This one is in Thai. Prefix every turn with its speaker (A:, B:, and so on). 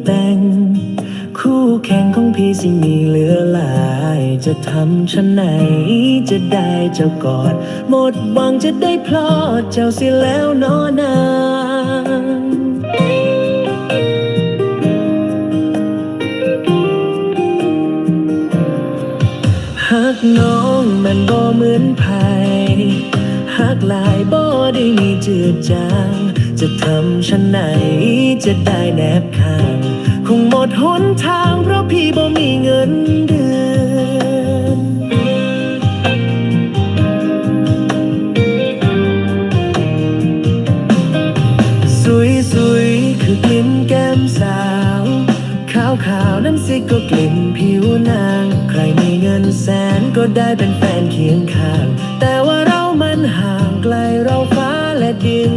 A: แต่งคู่แข่งของพี่สิมีเหลือหลายจะทำฉันไหนจะได้เจ้ากอดหมดหวังจะได้พลอดเจ้าเสียแล้วน้อนางหักน้องมันบ่เหมือนไผหักหลายบ่ได้มีจืดจางจะทำฉันไหนจะได้แนบข้างคงหมดหนทางเพราะพี่บ่มีเงินเดือนสวยคือกลิ่นแก้มสาวขาวนั้นสิก็กลิ่นผิวนางใครมีเงินแสนก็ได้เป็นแฟนเคียงข้างแต่ว่าเรามันห่างไกลเราฟ้าและดิน